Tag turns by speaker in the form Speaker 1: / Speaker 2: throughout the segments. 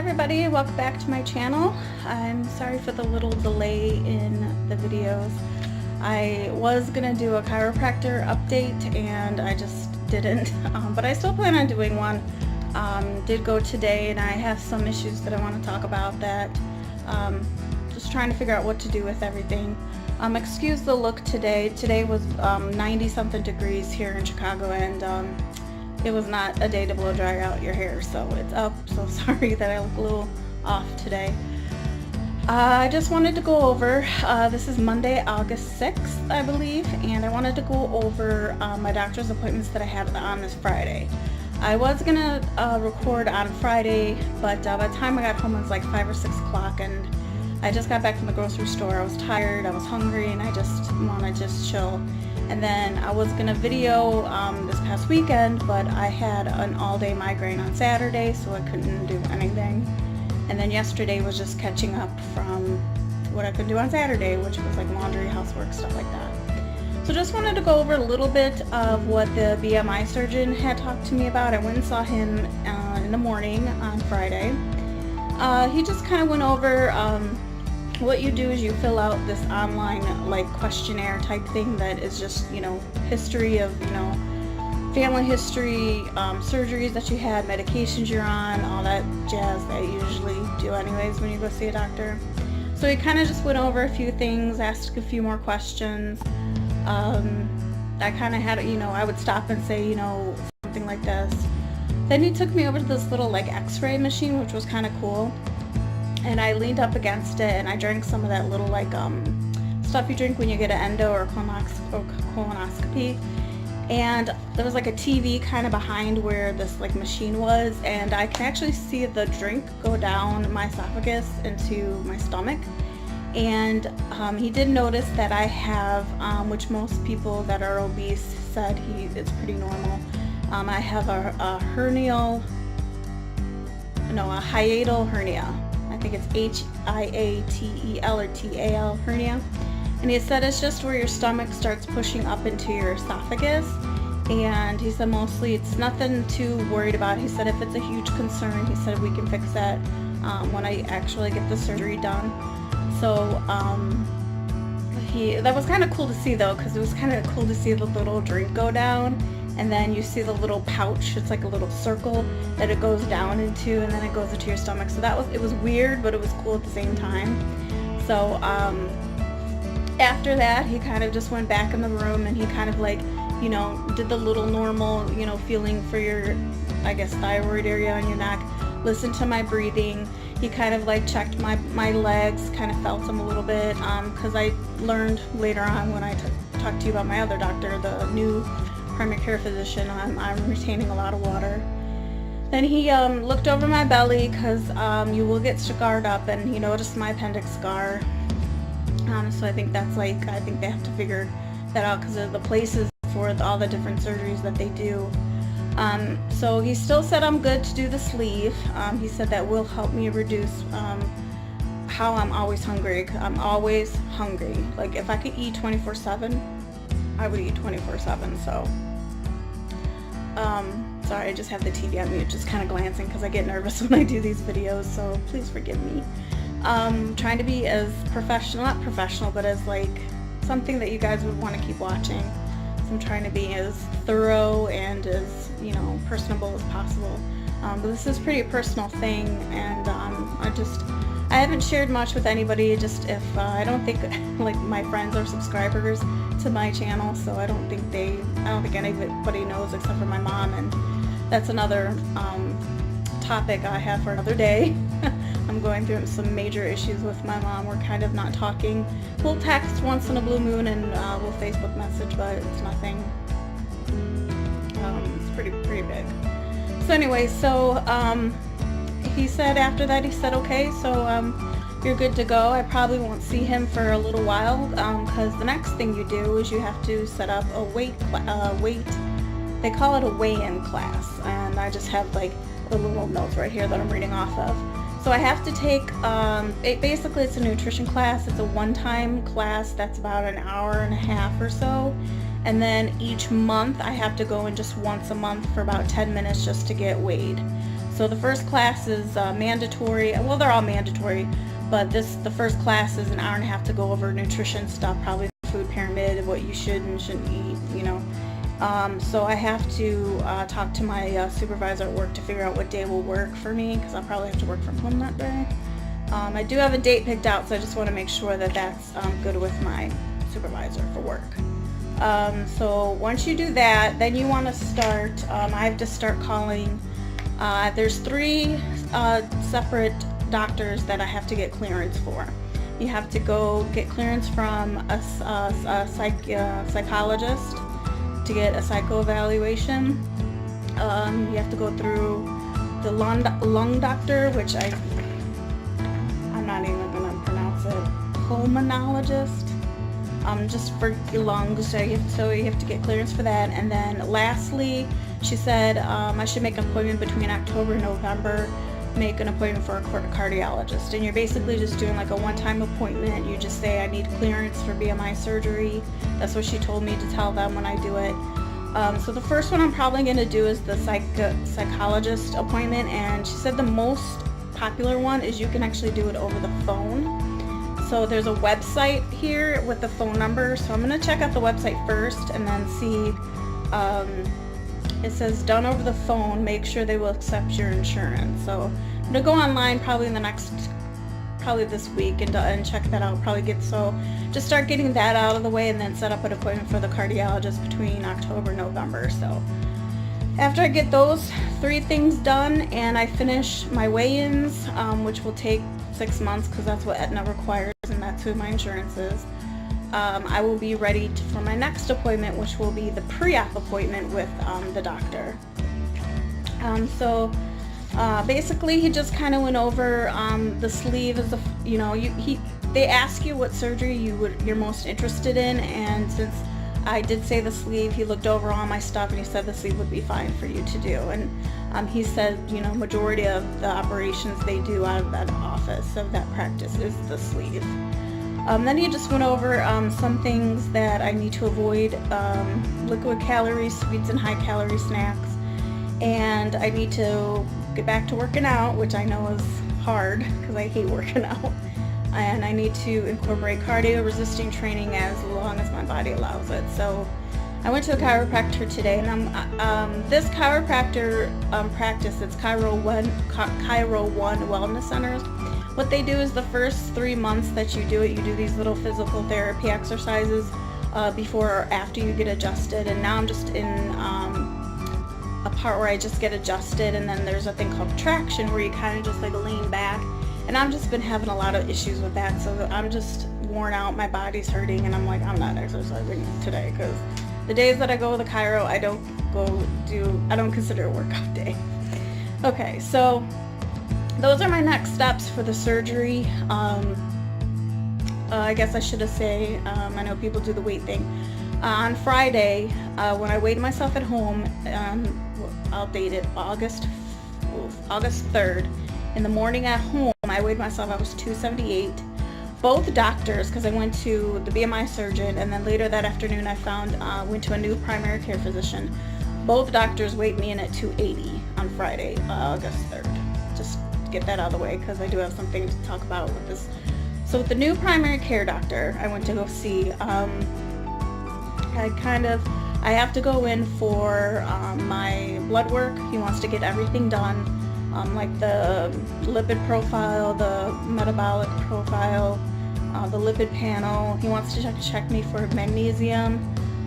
Speaker 1: everybody, welcome back to my channel. I'm sorry for the little delay in the videos. I was gonna do a chiropractor update and I just didn't, but I still plan on doing one. Did go today and I have some issues that I want to talk about that, just trying to figure out what to do with everything. Excuse the look today. Today was 90 something degrees here in Chicago and it was not a day to blow dry out your hair, so it's up. So sorry that I look a little off today. I just wanted to go over, this is Monday, August 6th, I believe, and I wanted to go over my doctor's appointments that I had on this Friday. I was gonna record on Friday, but by the time I got home it was like 5 or 6 o'clock, and I just got back from the grocery store. I was tired, I was hungry, and I just wanted to just chill. And then I was gonna video this past weekend, but I had an all-day migraine on Saturday, so I couldn't do anything. And then yesterday was just catching up from what I could do on Saturday, which was like laundry, housework, stuff like that. So just wanted to go over a little bit of what the BMI surgeon had talked to me about. I went and saw him in the morning on Friday. He just kind of went over what you do is you fill out this online like questionnaire type thing that is just, history of, family history, surgeries that you had, medications you're on, all that jazz that you usually do anyways when you go see a doctor. So he kind of just went over a few things, asked a few more questions. I kind of had, I would stop and say, something like this. Then he took me over to this little like x-ray machine, which was kind of cool. And I leaned up against it and I drank some of that little like stuff you drink when you get an endo or colonoscopy. And there was like a TV kind of behind where this like machine was, and I can actually see the drink go down my esophagus into my stomach. And he did notice that I have, which most people that are obese said it's pretty normal. I have a hiatal hernia. I think it's H-I-A-T-E-L or T-A-L hernia. And he said it's just where your stomach starts pushing up into your esophagus. And he said mostly it's nothing too worried about. He said if it's a huge concern, he said we can fix that when I actually get the surgery done. So that was kind of cool to see though, because it was kind of cool to see the little drink go down. And then you see the little pouch, it's like a little circle that it goes down into, and then it goes into your stomach. So it was weird, but it was cool at the same time. So after that, he kind of just went back in the room and he kind of like, did the little normal, feeling for your, I guess, thyroid area on your neck, listened to my breathing. He kind of like checked my legs, kind of felt them a little bit, because I learned later on when I talked to you about my other doctor, the new primary care physician, I'm retaining a lot of water. Then he looked over my belly because you will get scarred up, and he noticed my appendix scar. So I think they have to figure that out because of the places for all the different surgeries that they do. So he still said I'm good to do the sleeve. He said that will help me reduce how I'm always hungry. I'm always hungry. Like if I could eat 24/7, I would eat 24/7. So sorry, I just have the TV on mute, just kind of glancing because I get nervous when I do these videos, so please forgive me. Trying to be as not professional, but as like something that you guys would want to keep watching. So I'm trying to be as thorough and as, personable as possible. But this is a pretty personal thing, and I haven't shared much with anybody, just if I don't think like my friends are subscribers to my channel, so I don't think anybody knows except for my mom, and that's another topic I have for another day. I'm going through some major issues with my mom. We're kind of not talking. We'll text once in a blue moon and we'll Facebook message, but it's nothing. It's pretty big. So anyway, he said after that, he said, okay, so you're good to go. I probably won't see him for a little while because the next thing you do is you have to set up a weight, they call it a weigh-in class, and I just have like the little notes right here that I'm reading off of. So I have to take, basically it's a nutrition class. It's a one-time class that's about an hour and a half or so. And then each month I have to go in just once a month for about 10 minutes just to get weighed. So the first class is mandatory. Well, they're all mandatory, but the first class is an hour and a half to go over nutrition stuff, probably the food pyramid, what you should and shouldn't eat, you know. So I have to talk to my supervisor at work to figure out what day will work for me, because I'll probably have to work from home that day. I do have a date picked out, so I just want to make sure that that's good with my supervisor for work. So once you do that, then you want to start, I have to start calling, there's 3 separate doctors that I have to get clearance for. You have to go get clearance from a psychologist to get a psycho evaluation. You have to go through the lung doctor, which I'm not even going to pronounce it, pulmonologist. Just for your lungs, so you have to get clearance for that. And then lastly, she said I should make an appointment between October and November, make an appointment for a cardiologist. And you're basically just doing like a one-time appointment. You just say, I need clearance for BMI surgery. That's what she told me to tell them when I do it. So the first one I'm probably going to do is the psychologist appointment, and she said the most popular one is you can actually do it over the phone. So there's a website here with the phone number, so I'm going to check out the website first and then see, it says done over the phone, make sure they will accept your insurance. So I'm going to go online probably this week and check that out, just start getting that out of the way, and then set up an appointment for the cardiologist between October and November. So after I get those 3 things done and I finish my weigh-ins, which will take 6 months because that's what Aetna requires and that's who my insurance is, I will be ready for my next appointment, which will be the pre-op appointment with the doctor. Basically he just kind of went over the sleeve as they ask you what surgery you're most interested in, and since I did say the sleeve, he looked over all my stuff and he said the sleeve would be fine for you to do. And he said, majority of the operations they do out of that office, of that practice, is the sleeve. Then he just went over some things that I need to avoid, liquid calories, sweets, and high calorie snacks. And I need to get back to working out, which I know is hard because I hate working out. And I need to incorporate cardio resisting training as long as my body allows it. So I went to a chiropractor today, and this chiropractor practice, it's Chiro One Wellness Centers. What they do is the first 3 months that you do it, you do these little physical therapy exercises before or after you get adjusted. And now I'm just in a part where I just get adjusted, and then there's a thing called traction where you kind of just like lean back. And I've just been having a lot of issues with that, so I'm just worn out, my body's hurting, and I'm like, I'm not exercising today, because the days that I go to the chiro, I don't consider a workout day. Okay, so those are my next steps for the surgery. I guess I should have said, I know people do the weight thing. On Friday, when I weighed myself at home, I'll date it, August 3rd, in the morning at home, I weighed myself, I was 278. Both doctors, because I went to the BMI surgeon, and then later that afternoon I went to a new primary care physician. Both doctors weighed me in at 280 on Friday, August 3rd. Just get that out of the way, because I do have something to talk about with this. So with the new primary care doctor I went to go see, I have to go in for my blood work. He wants to get everything done, like the lipid profile, the metabolic profile, the lipid panel. He wants to check me for magnesium.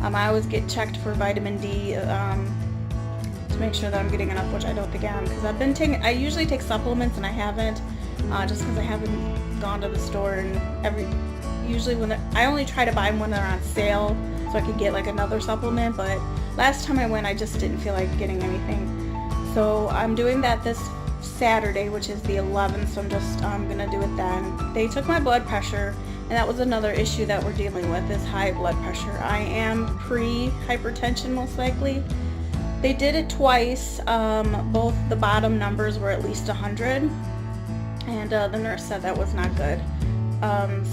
Speaker 1: I always get checked for vitamin D to make sure that I'm getting enough, which I don't think I am, because I usually take supplements and I haven't, just because I haven't gone to the store, and I only try to buy them when they're on sale so I could get like another supplement, but last time I went I just didn't feel like getting anything. So I'm doing that this Saturday, which is the 11th, so I'm gonna do it then. They took my blood pressure, and that was another issue that we're dealing with, is high blood pressure. I am pre-hypertension most likely. They did it twice. Both the bottom numbers were at least 100, and the nurse said that was not good.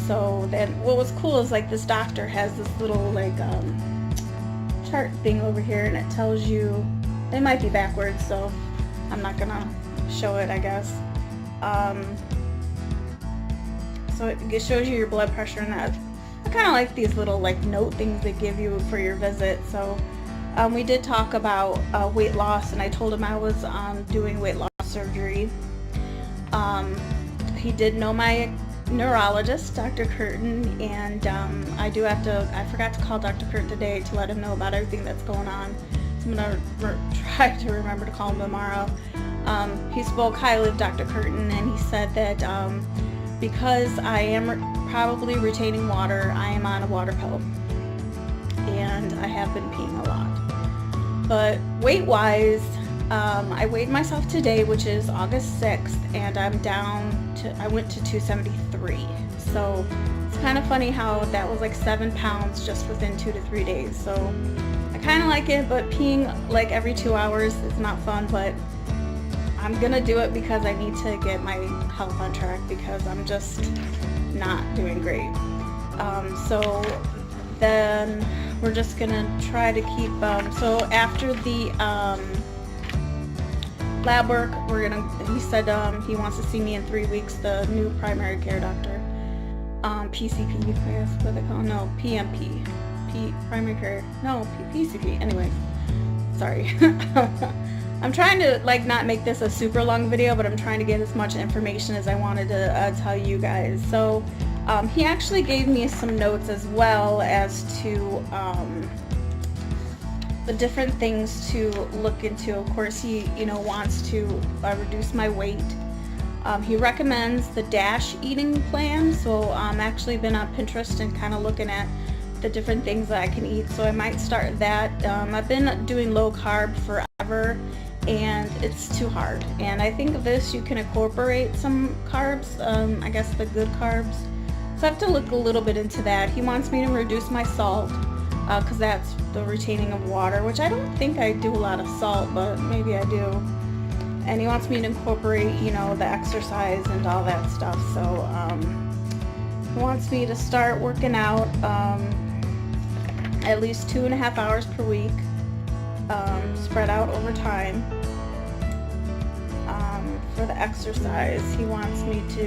Speaker 1: So then what was cool is like this doctor has this little like chart thing over here, and it tells you, it might be backwards, so I'm not gonna show it, I guess. So it shows you your blood pressure and that. I kind of like these little like note things they give you for your visit. So we did talk about weight loss, and I told him I was doing weight loss surgery. He did know my neurologist, Dr. Curtin, and I forgot to call Dr. Curtin today to let him know about everything that's going on. So I'm going to try to remember to call him tomorrow. He spoke highly of Dr. Curtin, and he said that because I am probably retaining water, I am on a water pill, and I have been peeing a lot. But weight-wise, I weighed myself today, which is August 6th, and I went to 273. So it's kind of funny how that was like 7 pounds just within 2 to 3 days. So I kind of like it, but peeing like every 2 hours is not fun, but I'm gonna do it because I need to get my health on track, because I'm just not doing great. So then we're just gonna try to keep, so after the lab work, he said he wants to see me in 3 weeks, the new primary care doctor. PCP, I guess what they call it. No, PMP. Primary care. No, PCP. Anyway, sorry. I'm trying to like not make this a super long video, but I'm trying to get as much information as I wanted to tell you guys. So he actually gave me some notes as well as to the different things to look into. Of course, he wants to reduce my weight. He recommends the DASH eating plan. So I'm actually been on Pinterest and kind of looking at the different things that I can eat. So I might start that. I've been doing low carb forever, and it's too hard. And I think this you can incorporate some carbs, I guess the good carbs. So I have to look a little bit into that. He wants me to reduce my salt, because that's the retaining of water, which I don't think I do a lot of salt, but maybe I do. And he wants me to incorporate, the exercise and all that stuff. So he wants me to start working out at least 2.5 hours per week, spread out over time. For the exercise, he wants me to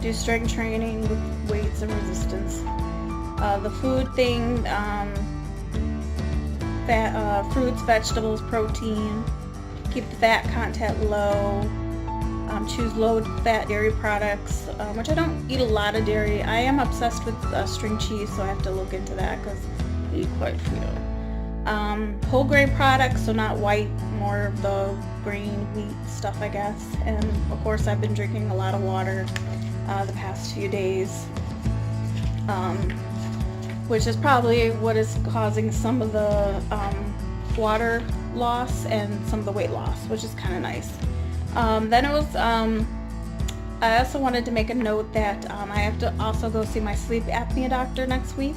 Speaker 1: do strength training with weights and resistance. The food thing, fruits, vegetables, protein, keep the fat content low, choose low-fat dairy products, which I don't eat a lot of dairy. I am obsessed with string cheese, so I have to look into that because I eat quite a few. Whole grain products, so not white, more of the grain wheat stuff, I guess. And of course, I've been drinking a lot of water the past few days, which is probably what is causing some of the water loss and some of the weight loss, which is kind of nice. Then it was, I also wanted to make a note that I have to also go see my sleep apnea doctor next week.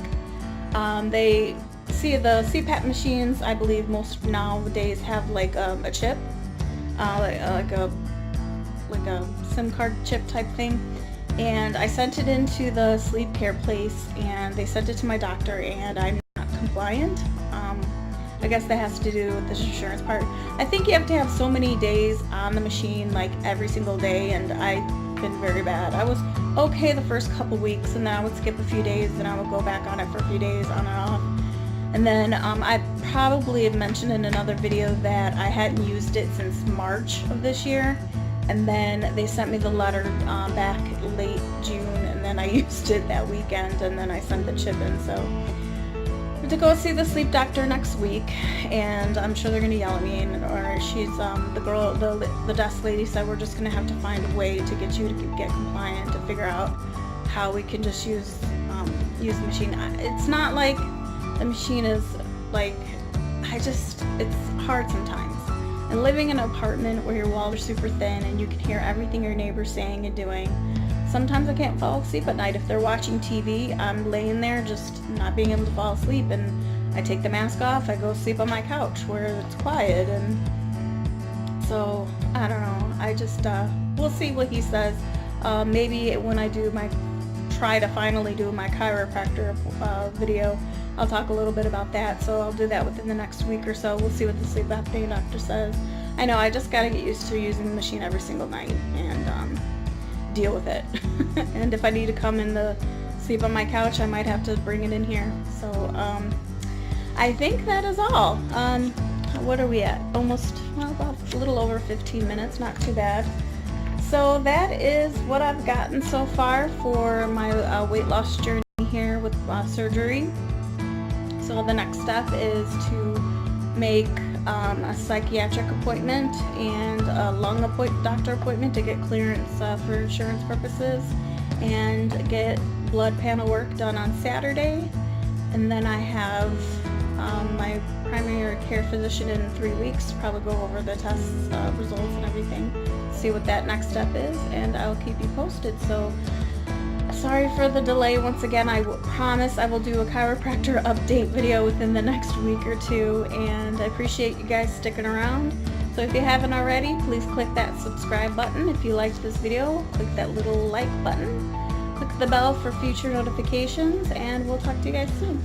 Speaker 1: They see the CPAP machines, I believe most nowadays have like a chip, like a SIM card chip type thing. And I sent it into the sleep care place, and they sent it to my doctor, and I'm not compliant. I guess that has to do with the insurance part. I think you have to have so many days on the machine, like every single day, and I've been very bad. I was okay the first couple weeks, and then I would skip a few days, and I would go back on it for a few days, on and off. And then I probably had mentioned in another video that I hadn't used it since March of this year. And then they sent me the letter back late June, and then I used it that weekend, and then I sent the chip in. So I have to go see the sleep doctor next week, and I'm sure they're gonna yell at me. Or she's the desk lady said we're just gonna have to find a way to get you to get compliant, to figure out how we can just use the machine. It's not like the machine is like, it's hard sometimes. And living in an apartment where your walls are super thin and you can hear everything your neighbor's saying and doing, sometimes I can't fall asleep at night. If they're watching TV, I'm laying there just not being able to fall asleep, and I take the mask off, I go sleep on my couch where it's quiet. And so, I don't know, I just, we'll see what he says. Maybe when I try to finally do my chiropractor video, I'll talk a little bit about that. So I'll do that within the next week or so. We'll see what the sleep apnea doctor says. I know, I just gotta get used to using the machine every single night and deal with it. And if I need to come in the sleep on my couch, I might have to bring it in here. So I think that is all. What are we at? Almost, well, about a little over 15 minutes, not too bad. So that is what I've gotten so far for my weight loss journey here with surgery. So the next step is to make a psychiatric appointment and a lung doctor appointment to get clearance for insurance purposes, and get blood panel work done on Saturday. And then I have my primary care physician in 3 weeks, probably go over the tests, results and everything, see what that next step is, and I'll keep you posted. So sorry for the delay once again. I promise I will do a chiropractor update video within the next week or two, and I appreciate you guys sticking around. So if you haven't already, please click that subscribe button. If you liked this video, click that little like button. Click the bell for future notifications, and we'll talk to you guys soon.